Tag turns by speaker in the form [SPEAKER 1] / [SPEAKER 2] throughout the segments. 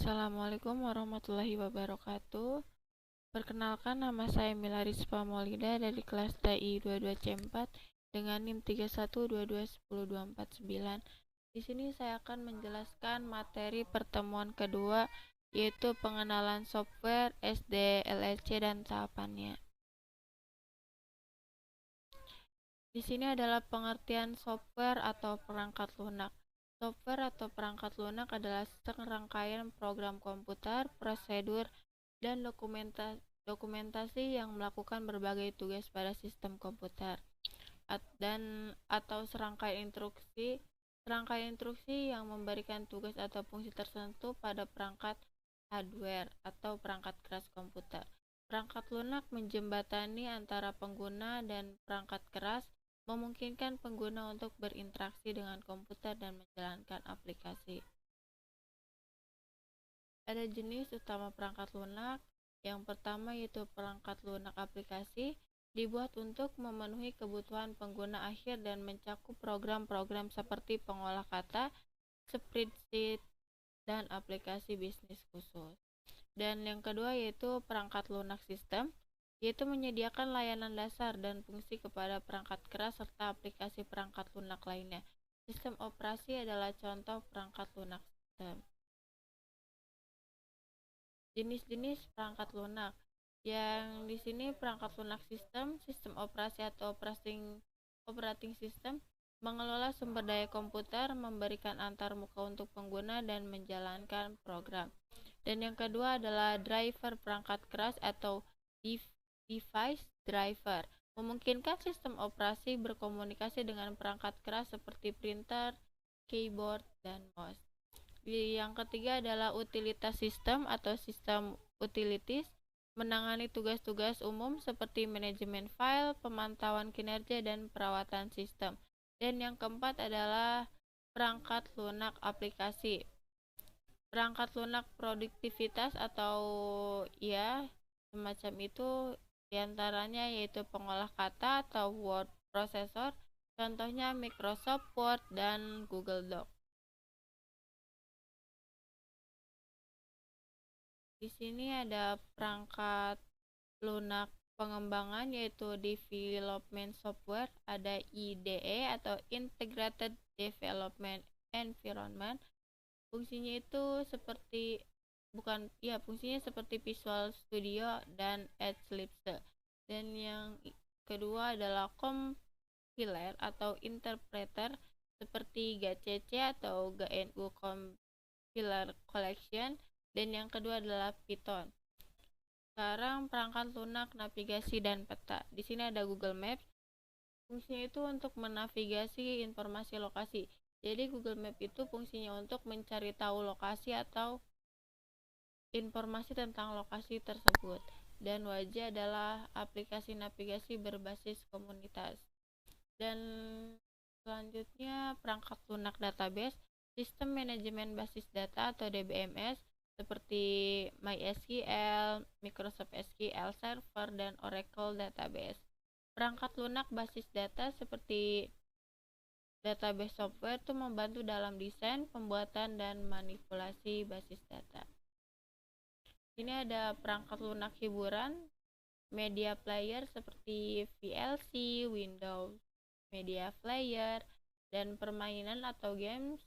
[SPEAKER 1] Assalamualaikum warahmatullahi wabarakatuh. Perkenalkan, nama saya Mila Rizpa Maulida dari kelas TI 22C4 dengan NIM 31221024 Di sini saya akan menjelaskan materi pertemuan kedua, yaitu pengenalan software, SDLC dan tahapannya. Di sini adalah pengertian software atau perangkat lunak. Software atau perangkat lunak adalah serangkaian program komputer, prosedur, dan dokumentasi yang melakukan berbagai tugas pada sistem komputer atau serangkaian instruksi yang memberikan tugas atau fungsi tertentu pada perangkat hardware atau perangkat keras komputer. Perangkat lunak menjembatani antara pengguna dan perangkat keras, memungkinkan pengguna untuk berinteraksi dengan komputer dan menjalankan aplikasi. Ada jenis utama perangkat lunak. Yang pertama yaitu perangkat lunak aplikasi, dibuat untuk memenuhi kebutuhan pengguna akhir dan mencakup program-program seperti pengolah kata, spreadsheet, dan aplikasi bisnis khusus. Dan yang kedua yaitu perangkat lunak sistem, yaitu menyediakan layanan dasar dan fungsi kepada perangkat keras serta aplikasi perangkat lunak lainnya. Sistem operasi adalah contoh perangkat lunak sistem. Jenis-jenis perangkat lunak. Yang di sini perangkat lunak sistem, sistem operasi atau operating system, mengelola sumber daya komputer, memberikan antarmuka untuk pengguna dan menjalankan program. Dan yang kedua adalah driver perangkat keras atau device driver, memungkinkan sistem operasi berkomunikasi dengan perangkat keras seperti printer, keyboard, dan mouse. Yang ketiga adalah utilitas sistem atau sistem utilities, menangani tugas-tugas umum seperti manajemen file, pemantauan kinerja, dan perawatan sistem. Dan yang keempat adalah perangkat lunak aplikasi. Perangkat lunak produktivitas atau ya semacam itu, diantaranya yaitu pengolah kata atau word processor, contohnya Microsoft Word dan Google Doc. Di sini ada perangkat lunak pengembangan yaitu development software, ada IDE atau Integrated Development Environment. Fungsinya itu fungsinya seperti Visual Studio dan Eclipse. Dan yang kedua adalah compiler atau interpreter seperti GCC atau GNU Compiler Collection. Dan yang kedua adalah Python. Sekarang perangkat lunak navigasi dan peta. Di sini ada Google Maps. Fungsinya itu untuk menavigasi informasi lokasi. Jadi Google Map itu fungsinya untuk mencari tahu lokasi atau informasi tentang lokasi tersebut. Dan Waze adalah aplikasi navigasi berbasis komunitas. Dan selanjutnya perangkat lunak database, sistem manajemen basis data atau DBMS seperti MySQL, Microsoft SQL Server, dan Oracle Database. Perangkat lunak basis data seperti database software itu membantu dalam desain, pembuatan, dan manipulasi basis data. Ini ada perangkat lunak hiburan, media player seperti VLC, Windows Media Player, dan permainan atau games.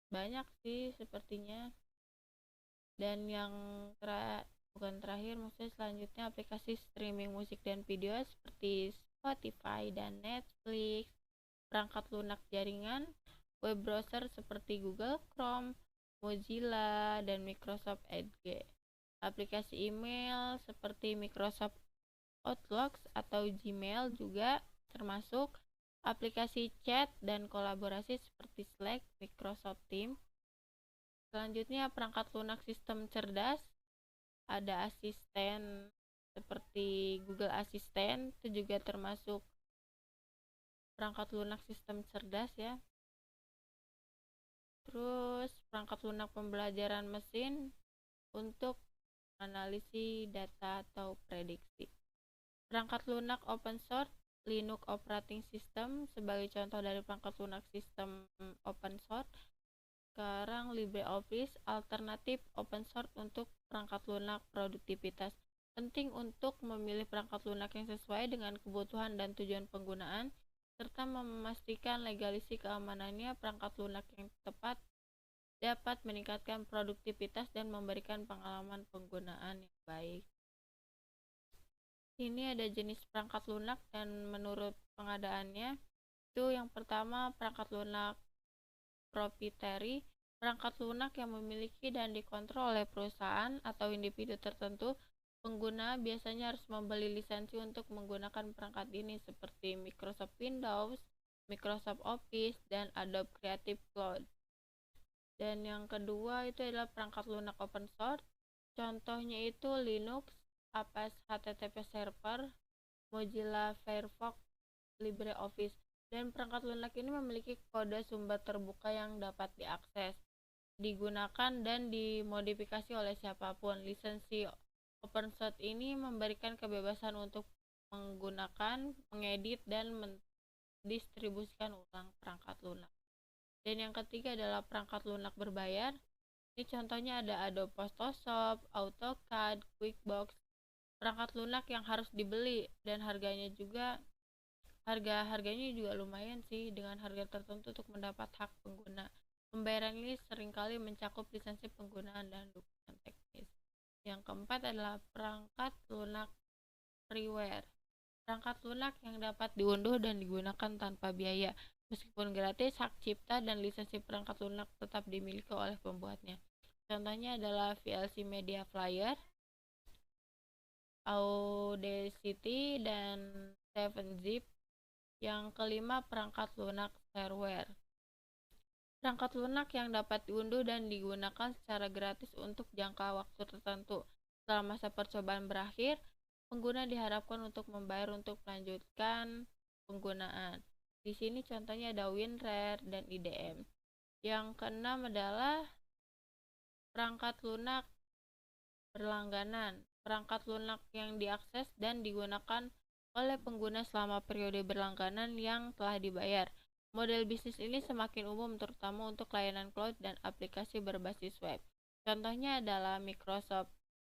[SPEAKER 1] Banyak sih sepertinya. Dan yang maksudnya selanjutnya aplikasi streaming musik dan video seperti Spotify dan Netflix. Perangkat lunak jaringan, web browser seperti Google Chrome, Mozilla, dan Microsoft Edge. Aplikasi email seperti Microsoft Outlook atau Gmail juga termasuk. Aplikasi chat dan kolaborasi seperti Slack, Microsoft Teams. Selanjutnya perangkat lunak sistem cerdas, ada asisten seperti Google Assistant, itu juga termasuk perangkat lunak sistem cerdas ya. Terus perangkat lunak pembelajaran mesin untuk analisis data atau prediksi. Perangkat lunak open source, Linux Operating System sebagai contoh dari perangkat lunak sistem open source. Sekarang tentang LibreOffice, alternatif open source untuk perangkat lunak produktivitas. Penting untuk memilih perangkat lunak yang sesuai dengan kebutuhan dan tujuan penggunaan, serta memastikan legalisasi keamanannya. Perangkat lunak yang tepat dapat meningkatkan produktivitas dan memberikan pengalaman penggunaan yang baik. Ini ada jenis perangkat lunak dan menurut pengadaannya. Itu yang pertama, perangkat lunak proprietary. Perangkat lunak yang memiliki dan dikontrol oleh perusahaan atau individu tertentu. Pengguna biasanya harus membeli lisensi untuk menggunakan perangkat ini seperti Microsoft Windows, Microsoft Office, dan Adobe Creative Cloud. Dan yang kedua itu adalah perangkat lunak open source. Contohnya itu Linux, Apache HTTP Server, Mozilla Firefox, LibreOffice. Dan perangkat lunak ini memiliki kode sumber terbuka yang dapat diakses, digunakan, dan dimodifikasi oleh siapapun. Lisensi open source ini memberikan kebebasan untuk menggunakan, mengedit, dan mendistribusikan ulang perangkat lunak. Dan yang ketiga adalah perangkat lunak berbayar. Ini contohnya ada Adobe Photoshop, AutoCAD, QuickBooks. Perangkat lunak yang harus dibeli dan harganya juga lumayan sih, dengan harga tertentu untuk mendapat hak pengguna. Pembayaran ini seringkali mencakup lisensi penggunaan dan dukungan teknis. Yang keempat adalah perangkat lunak freeware. Perangkat lunak yang dapat diunduh dan digunakan tanpa biaya. Meskipun gratis, hak cipta dan lisensi perangkat lunak tetap dimiliki oleh pembuatnya. Contohnya adalah VLC Media Player, Audacity, dan 7zip. Yang kelima, perangkat lunak shareware. Perangkat lunak yang dapat diunduh dan digunakan secara gratis untuk jangka waktu tertentu. Setelah masa percobaan berakhir, pengguna diharapkan untuk membayar untuk melanjutkan penggunaan. Di sini contohnya ada WinRAR dan IDM. Yang keenam adalah perangkat lunak berlangganan. Perangkat lunak yang diakses dan digunakan oleh pengguna selama periode berlangganan yang telah dibayar. Model bisnis ini semakin umum terutama untuk layanan cloud dan aplikasi berbasis web. Contohnya adalah Microsoft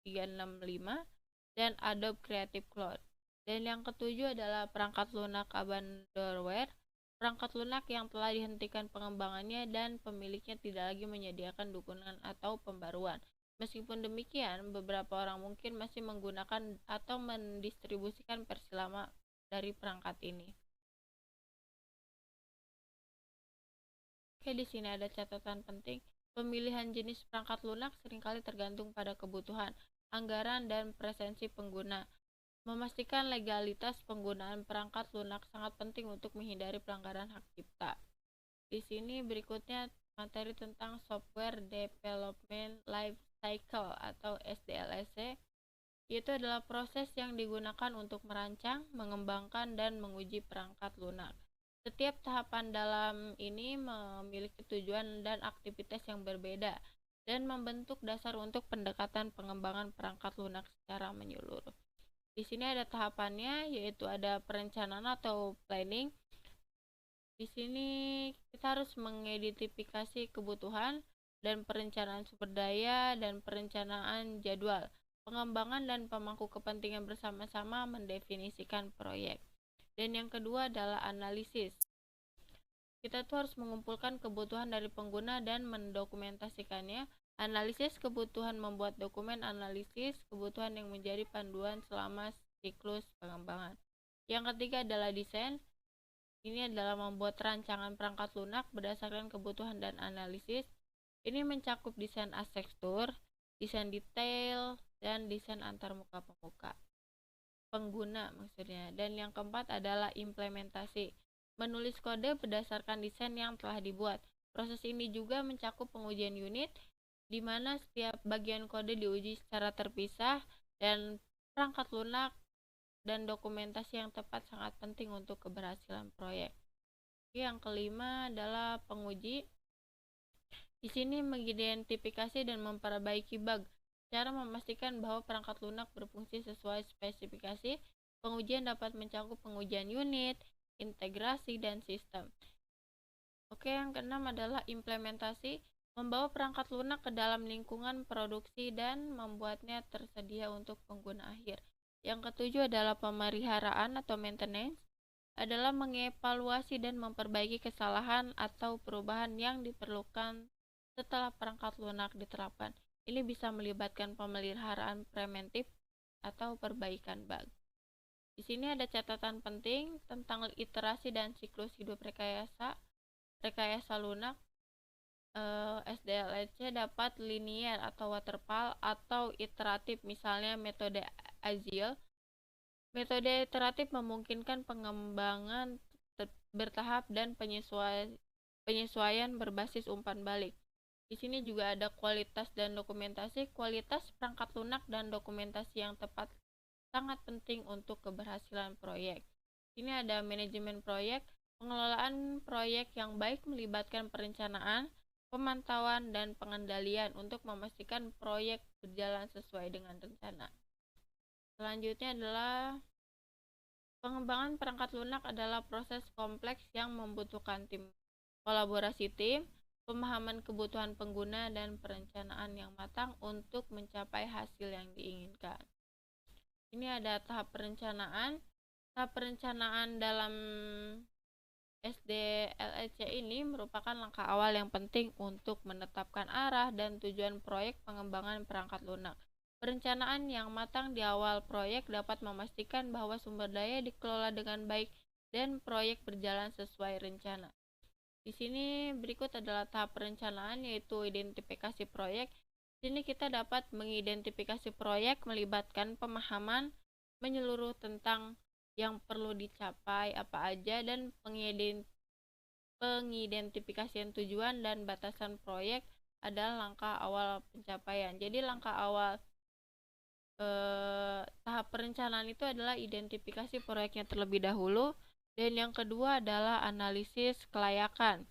[SPEAKER 1] 365 dan Adobe Creative Cloud. Dan yang ketujuh adalah perangkat lunak abandonware. Perangkat lunak yang telah dihentikan pengembangannya dan pemiliknya tidak lagi menyediakan dukungan atau pembaruan. Meskipun demikian, beberapa orang mungkin masih menggunakan atau mendistribusikan versi lama dari perangkat ini. Oke, di sini ada catatan penting. Pemilihan jenis perangkat lunak seringkali tergantung pada kebutuhan, anggaran, dan preferensi pengguna. Memastikan legalitas penggunaan perangkat lunak sangat penting untuk menghindari pelanggaran hak cipta. Di sini berikutnya materi tentang Software Development Life Cycle atau SDLC, yaitu adalah proses yang digunakan untuk merancang, mengembangkan, dan menguji perangkat lunak. Setiap tahapan dalam ini memiliki tujuan dan aktivitas yang berbeda dan membentuk dasar untuk pendekatan pengembangan perangkat lunak secara menyeluruh. Di sini ada tahapannya, yaitu ada perencanaan atau planning. Di sini kita harus mengidentifikasi kebutuhan dan perencanaan sumber daya dan perencanaan jadwal. Pengembangan dan pemangku kepentingan bersama-sama mendefinisikan proyek. Dan yang kedua adalah analisis. Kita tuh harus mengumpulkan kebutuhan dari pengguna dan mendokumentasikannya. Analisis kebutuhan membuat dokumen analisis kebutuhan yang menjadi panduan selama siklus pengembangan. Yang ketiga adalah desain. Ini adalah membuat rancangan perangkat lunak berdasarkan kebutuhan dan analisis. Ini mencakup desain arsitektur, desain detail, dan desain antarmuka pengguna maksudnya. Dan yang keempat adalah implementasi. Menulis kode berdasarkan desain yang telah dibuat. Proses ini juga mencakup pengujian unit, di mana setiap bagian kode diuji secara terpisah, dan perangkat lunak dan dokumentasi yang tepat sangat penting untuk keberhasilan proyek. Yang kelima adalah penguji. Di sini mengidentifikasi dan memperbaiki bug. Cara memastikan bahwa perangkat lunak berfungsi sesuai spesifikasi. Pengujian dapat mencakup pengujian unit, integrasi, dan sistem. Oke, yang keenam adalah implementasi. Membawa perangkat lunak ke dalam lingkungan produksi dan membuatnya tersedia untuk pengguna akhir. Yang ketujuh adalah pemeliharaan atau maintenance, adalah mengevaluasi dan memperbaiki kesalahan atau perubahan yang diperlukan setelah perangkat lunak diterapkan. Ini bisa melibatkan pemeliharaan preventif atau perbaikan bug. Di sini ada catatan penting tentang iterasi dan siklus hidup rekayasa lunak. SDLC dapat linier atau waterfall atau iteratif, misalnya metode Agile. Metode iteratif memungkinkan pengembangan bertahap dan penyesuaian berbasis umpan balik. Di sini juga ada kualitas dan dokumentasi. Kualitas perangkat lunak dan dokumentasi yang tepat sangat penting untuk keberhasilan proyek. Ini ada manajemen proyek. Pengelolaan proyek yang baik melibatkan perencanaan, pemantauan, dan pengendalian untuk memastikan proyek berjalan sesuai dengan rencana. Selanjutnya adalah pengembangan perangkat lunak adalah proses kompleks yang membutuhkan kolaborasi tim, pemahaman kebutuhan pengguna, dan perencanaan yang matang untuk mencapai hasil yang diinginkan. Ini ada tahap perencanaan. Tahap perencanaan dalam SDLC ini merupakan langkah awal yang penting untuk menetapkan arah dan tujuan proyek pengembangan perangkat lunak. Perencanaan yang matang di awal proyek dapat memastikan bahwa sumber daya dikelola dengan baik dan proyek berjalan sesuai rencana. Di sini berikut adalah tahap perencanaan, yaitu identifikasi proyek. Di sini kita dapat mengidentifikasi proyek melibatkan pemahaman menyeluruh tentang yang perlu dicapai apa aja dan pengidentifikasian tujuan dan batasan proyek adalah langkah awal pencapaian. Jadi langkah awal tahap perencanaan itu adalah identifikasi proyeknya terlebih dahulu, dan yang kedua adalah analisis kelayakan.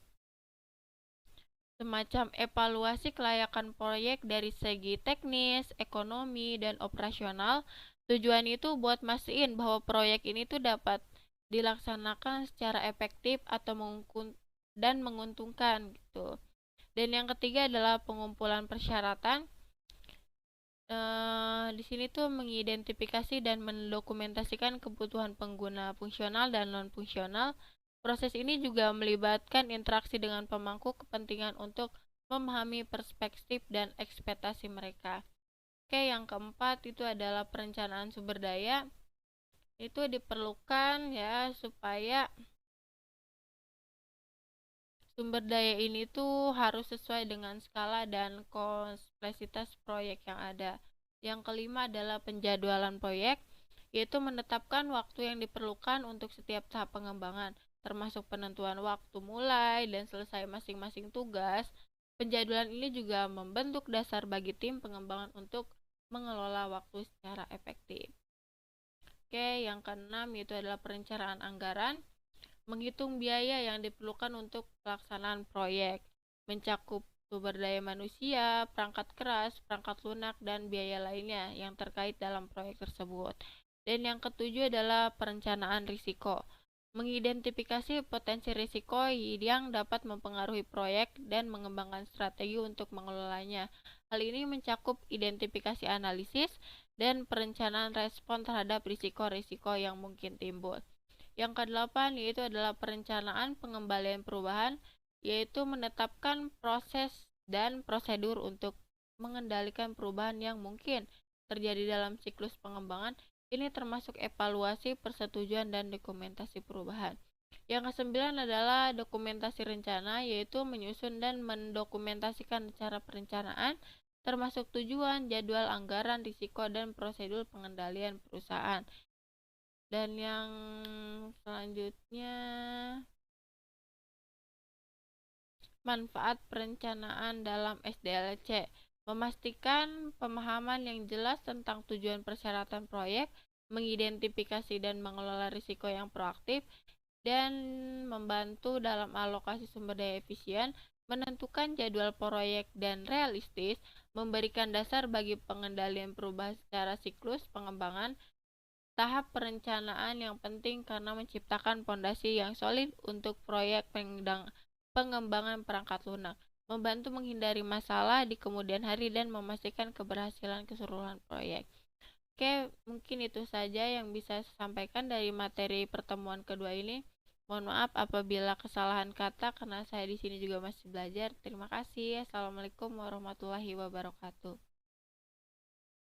[SPEAKER 1] Semacam evaluasi kelayakan proyek dari segi teknis, ekonomi, dan operasional. Tujuan itu buat mastiin bahwa proyek ini tuh dapat dilaksanakan secara efektif atau menguntungkan gitu. Dan yang ketiga adalah pengumpulan persyaratan. Di sini tuh mengidentifikasi dan mendokumentasikan kebutuhan pengguna fungsional dan non-fungsional. Proses ini juga melibatkan interaksi dengan pemangku kepentingan untuk memahami perspektif dan ekspektasi mereka. Oke, yang keempat itu adalah perencanaan sumber daya. Itu diperlukan ya supaya sumber daya ini tuh harus sesuai dengan skala dan kompleksitas proyek yang ada. Yang kelima adalah penjadwalan proyek, yaitu menetapkan waktu yang diperlukan untuk setiap tahap pengembangan, termasuk penentuan waktu mulai dan selesai masing-masing tugas. Penjadwalan ini juga membentuk dasar bagi tim pengembangan untuk mengelola waktu secara efektif. Oke, yang keenam itu adalah perencanaan anggaran. Menghitung biaya yang diperlukan untuk pelaksanaan proyek, mencakup sumber daya manusia, perangkat keras, perangkat lunak, dan biaya lainnya yang terkait dalam proyek tersebut. Dan yang ketujuh adalah perencanaan risiko. Mengidentifikasi potensi risiko yang dapat mempengaruhi proyek dan mengembangkan strategi untuk mengelolanya. Hal ini mencakup identifikasi analisis dan perencanaan respon terhadap risiko-risiko yang mungkin timbul. Yang kedelapan yaitu adalah perencanaan pengembalian perubahan, yaitu menetapkan proses dan prosedur untuk mengendalikan perubahan yang mungkin terjadi dalam siklus pengembangan. Ini termasuk evaluasi, persetujuan, dan dokumentasi perubahan. Yang kesembilan adalah dokumentasi rencana, yaitu menyusun dan mendokumentasikan cara perencanaan, termasuk tujuan, jadwal, anggaran, risiko, dan prosedur pengendalian perusahaan. Dan yang selanjutnya, manfaat perencanaan dalam SDLC. Memastikan pemahaman yang jelas tentang tujuan persyaratan proyek, mengidentifikasi dan mengelola risiko yang proaktif, dan membantu dalam alokasi sumber daya efisien, menentukan jadwal proyek dan realistis, memberikan dasar bagi pengendalian perubahan secara siklus pengembangan. Tahap perencanaan yang penting karena menciptakan fondasi yang solid untuk proyek pengembangan perangkat lunak. membantu menghindari masalah di kemudian hari dan memastikan keberhasilan keseluruhan proyek. Oke, mungkin itu saja yang bisa saya sampaikan dari materi pertemuan kedua ini. Mohon maaf apabila kesalahan kata karena saya di sini juga masih belajar. Terima kasih. Assalamualaikum warahmatullahi wabarakatuh.